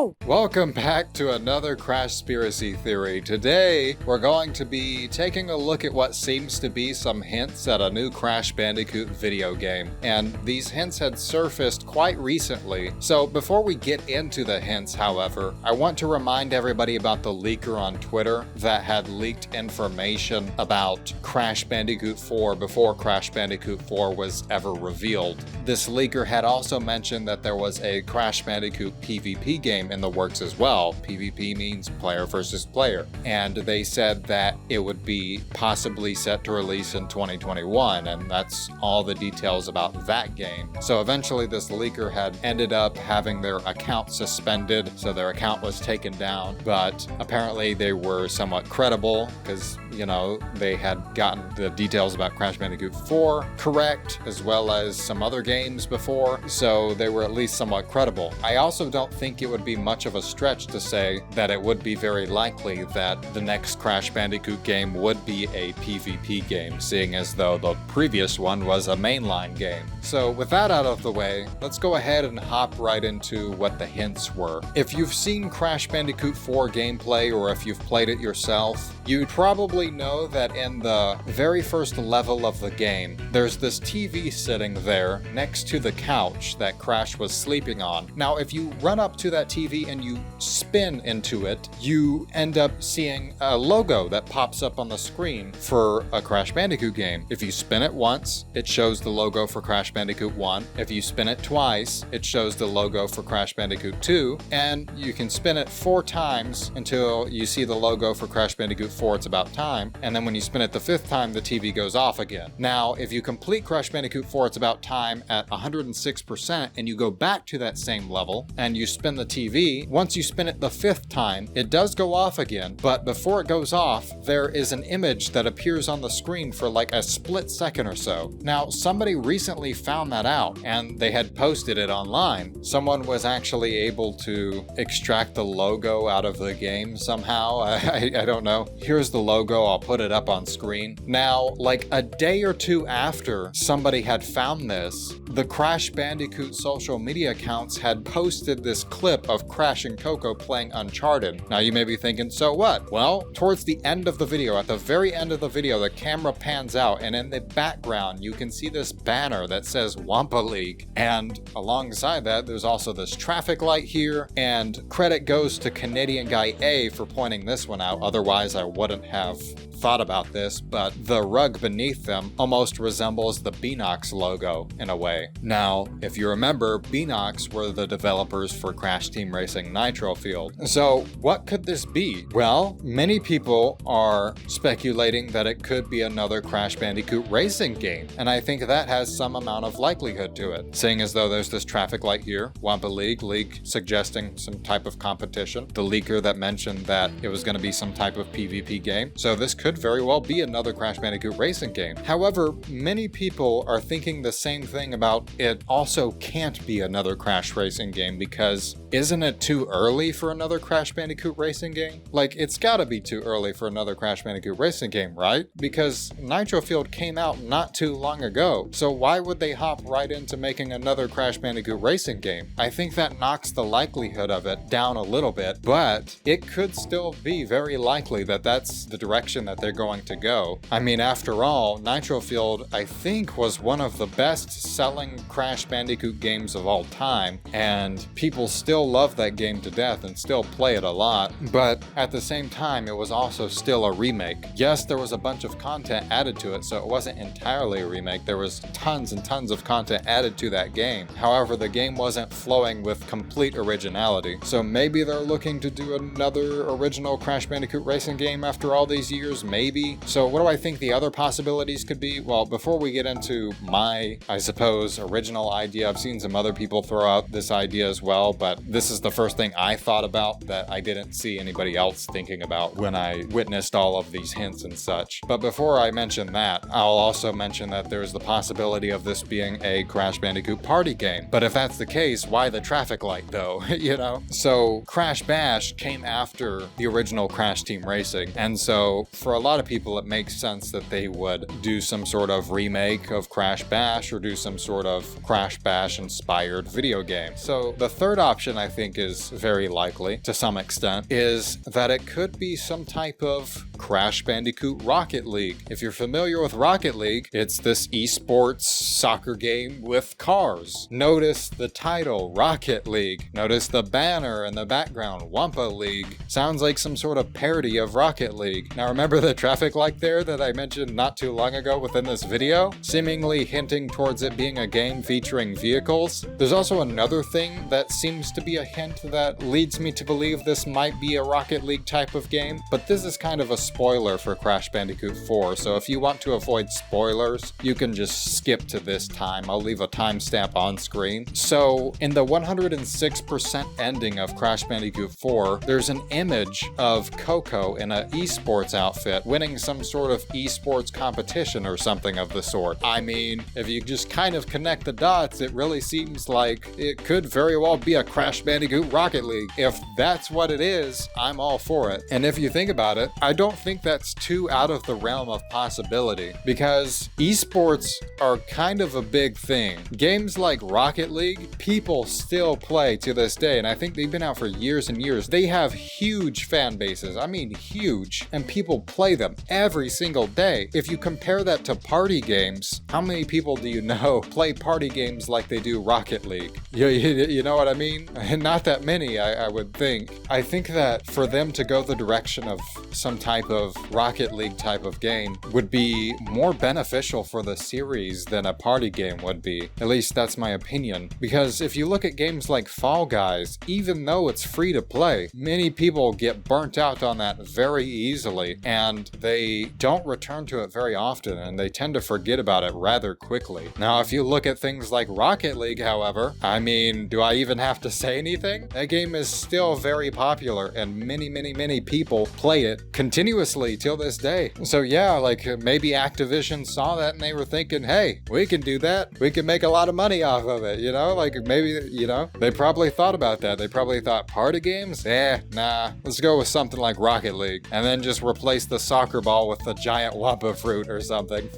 No! Welcome back to another CRASHspiracy theory. Today, we're going to be taking a look at what seems to be some hints at a new Crash Bandicoot video game. And these hints had surfaced quite recently. So before we get into the hints, however, I want to remind everybody about the leaker on Twitter that had leaked information about Crash Bandicoot 4 before Crash Bandicoot 4 was ever revealed. This leaker had also mentioned that there was a Crash Bandicoot PvP game in the works as well. PvP means player versus player. And they said that it would be possibly set to release in 2021, and that's all the details about that game. So eventually this leaker had ended up having their account suspended, so their account was taken down, but apparently they were somewhat credible because, you know, they had gotten the details about Crash Bandicoot 4 correct, as well as some other games before, so they were at least somewhat credible. I also don't think it would be much of a stretch to say that it would be very likely that the next Crash Bandicoot game would be a PvP game, seeing as though the previous one was a mainline game. So with that out of the way, let's go ahead and hop right into what the hints were. If you've seen Crash Bandicoot 4 gameplay, or if you've played it yourself, you'd probably know that in the very first level of the game, there's this TV sitting there next to the couch that Crash was sleeping on. Now, if you run up to that TV and you spin into it, you end up seeing a logo that pops up on the screen for a Crash Bandicoot game. If you spin it once, it shows the logo for Crash Bandicoot 1. If you spin it twice, it shows the logo for Crash Bandicoot 2. And you can spin it 4 times until you see the logo for Crash Bandicoot 4, It's About Time. And then when you spin it the 5th time, the TV goes off again. Now, if you complete Crash Bandicoot 4, It's About Time at 106% and you go back to that same level and you spin the TV, once you spin it the 5th time, it does go off again, but before it goes off, there is an image that appears on the screen for like a split second or so. Now, somebody recently found that out and they had posted it online. Someone was actually able to extract the logo out of the game somehow. I don't know. Here's the logo. I'll put it up on screen. Now, like a day or two after somebody had found this, the Crash Bandicoot social media accounts had posted this clip of Crash and Coco playing Uncharted. Now you may be thinking, so what? Well, towards the end of the video, at the very end of the video, the camera pans out and in the background you can see this banner that says Wumpa League. And alongside that, there's also this traffic light here, and credit goes to Canadian guy A for pointing this one out. Otherwise, I wouldn't have thought about this, but the rug beneath them almost resembles the Beanox logo in a way. Now, if you remember, Beanox were the developers for Crash Team Racing Nitro-Fueled. So what could this be? Well, many people are speculating that it could be another Crash Bandicoot racing game, and I think that has some amount of likelihood to it, seeing as though there's this traffic light here, Wumpa League suggesting some type of competition, the leaker that mentioned that it was going to be some type of PvP game, so this could very well be another Crash Bandicoot racing game. However, many people are thinking the same thing about it also can't be another Crash racing game, because isn't it too early for another Crash Bandicoot racing game? Like, it's gotta be too early for another Crash Bandicoot racing game, right? Because Nitro-Fueled came out not too long ago, so why would they hop right into making another Crash Bandicoot racing game? I think that knocks the likelihood of it down a little bit, but it could still be very likely that that's the direction that they're going to go. I mean, after all, Nitro-Fueled, I think, was one of the best-selling Crash Bandicoot games of all time, and people still love that game to death and still play it a lot, but at the same time, it was also still a remake. Yes, there was a bunch of content added to it, so it wasn't entirely a remake. There was tons and tons of content added to that game. However, the game wasn't flowing with complete originality, so maybe they're looking to do another original Crash Bandicoot racing game after all these years, maybe. So what do I think the other possibilities could be? Well, before we get into my, I suppose, original idea, I've seen some other people throw out this idea as well, but this is the first thing I thought about that I didn't see anybody else thinking about when I witnessed all of these hints and such. But before I mention that, I'll also mention that there's the possibility of this being a Crash Bandicoot party game. But if that's the case, why the traffic light though, you know? So Crash Bash came after the original Crash Team Racing, and so from for a lot of people, it makes sense that they would do some sort of remake of Crash Bash or do some sort of Crash Bash inspired video game. So the third option I think is very likely, to some extent, is that it could be some type of Crash Bandicoot Rocket League. If you're familiar with Rocket League, it's this esports soccer game with cars. Notice the title, Rocket League. Notice the banner in the background, Wumpa League. Sounds like some sort of parody of Rocket League. Now remember the traffic light there that I mentioned not too long ago within this video? Seemingly hinting towards it being a game featuring vehicles. There's also another thing that seems to be a hint that leads me to believe this might be a Rocket League type of game, but this is kind of a spoiler for Crash Bandicoot 4, so if you want to avoid spoilers, you can just skip to this time. I'll leave a timestamp on screen. So, in the 106% ending of Crash Bandicoot 4, there's an image of Coco in an esports outfit winning some sort of esports competition or something of the sort. I mean, if you just kind of connect the dots, it really seems like it could very well be a Crash Bandicoot Rocket League. If that's what it is, I'm all for it. And if you think about it, I don't think that's too out of the realm of possibility, because esports are kind of a big thing. Games like Rocket League, people still play to this day, and I think they've been out for years and years. They have huge fan bases, I mean huge, and people play them every single day. If you compare that to party games, how many people do you know play party games like they do Rocket League? You know what I mean? Not that many, I would think. I think that for them to go the direction of some type of Rocket League type of game would be more beneficial for the series than a party game would be. At least that's my opinion. Because if you look at games like Fall Guys, even though it's free to play, many people get burnt out on that very easily, and they don't return to it very often, and they tend to forget about it rather quickly. Now, if you look at things like Rocket League, however, I mean, do I even have to say anything? That game is still very popular, and many people play it continuously till this day. So yeah, like maybe Activision saw that and they were thinking, hey, we can do that. We can make a lot of money off of it, you know? Like maybe, you know, they probably thought about that. They probably thought, party games? Nah, let's go with something like Rocket League, and then just replace the soccer ball with the giant Wumpa fruit or something.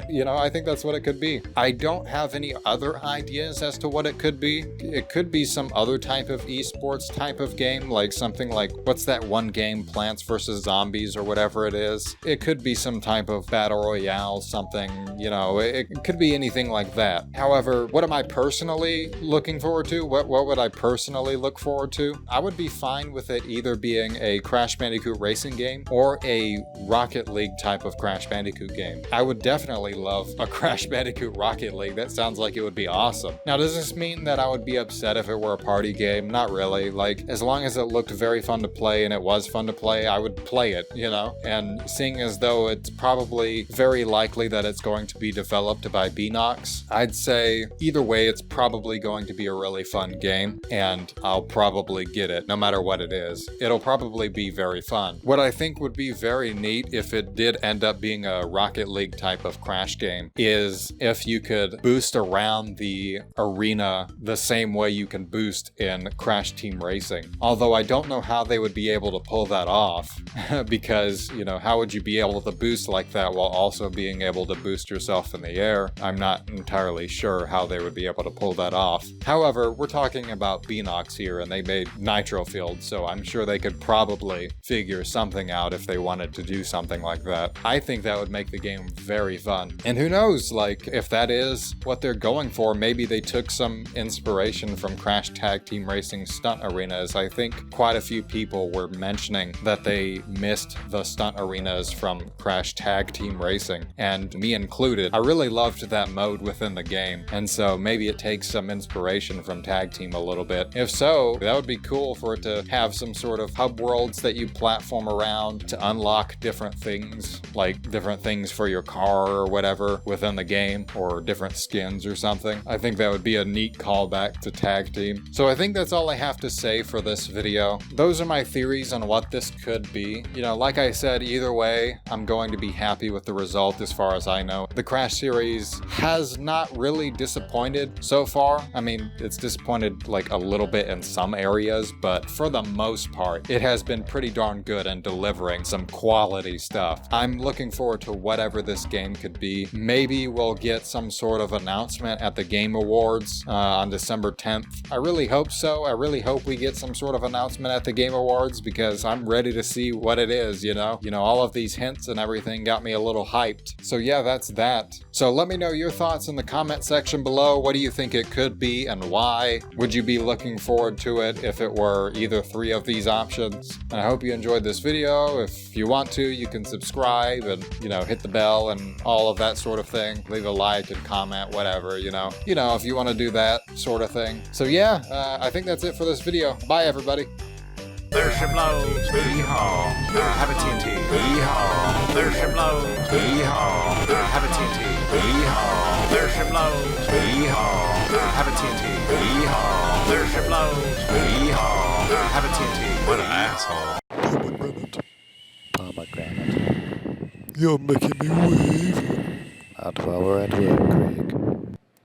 You know, I think that's what it could be. I don't have any other ideas as to what it could be. It could be some other type of esports type of game, like something like, what's that one game, Plants vs. Zombies or whatever it is. It could be some type of battle royale, something, you know, it could be anything like that. However, what am I personally looking forward to? What would I personally look forward to? I would be fine with it either being a Crash Bandicoot racing game or a Rocket League type of Crash Bandicoot game. I would definitely love a Crash Bandicoot Rocket League. That sounds like it would be awesome. Now, does this mean that I would be upset if it were a party game? Not really. Like, as long as it looked very fun to play and it was fun to play, I would play it, you know? And seeing as though it's probably very likely that it's going to be developed by Beanox, I'd say either way, it's probably going to be a really fun game, and I'll probably get it, no matter what it is. It'll probably be very fun. What I think would be very neat if it did end up being a Rocket League type of Crash game is if you could boost around the arena the same way you can boost in Crash Team Racing. Although I don't know how they would be able to pull that off because, you know, how would you be able to boost like that while also being able to boost yourself in the air? I'm not entirely sure how they would be able to pull that off. However, we're talking about Beanox here, and they made Nitro-Fueled, so I'm sure they could probably figure something out if they wanted to do something like that. I think that would make the game very fun. And who knows, like, if that is what they're going for, maybe they took some inspiration from Crash Tag Team Racing stunt arenas. I think quite a few people were mentioning that they missed the stunt arenas from Crash Tag Team Racing, and me included. I really loved that mode within the game, and so maybe it takes some inspiration from Tag Team a little bit. If so, that would be cool for it to have some sort of hub worlds that you platform around to unlock different things, like different things for your car or whatever within the game, or different skins or something. I think that would be a neat callback to Tag Team. So I think that's all I have to say for this video. Those are my theories on what this could be. You know, like like I said, either way, I'm going to be happy with the result as far as I know. The Crash series has not really disappointed so far. I mean, it's disappointed like a little bit in some areas, but for the most part, it has been pretty darn good in delivering some quality stuff. I'm looking forward to whatever this game could be. Maybe we'll get some sort of announcement at the Game Awards on December 10th. I really hope so. I really hope we get some sort of announcement at the Game Awards because I'm ready to see what it is, you know? All of these hints and everything got me a little hyped. So yeah, that's that. So let me know your thoughts in the comment section below. What do you think it could be and why? Would you be looking forward to it if it were either 3 of these options? And I hope you enjoyed this video. If you want to, you can subscribe and, hit the bell and all of that sort of thing. Leave a like and comment, whatever, if you want to do that sort of thing. So yeah, I think that's it for this video. Bye, everybody. There's your blow. Hee-haw. Have a TNT. Hee-haw. There's your blow. Hee-haw. Have a TNT. Hee-haw. There's your blow. Hee-haw. Have a TNT. Hee-haw. There's your blow. Hee-haw. Have a TNT. What an asshole. Pomegranate. You're making me wave. Out while we're at work, Craig.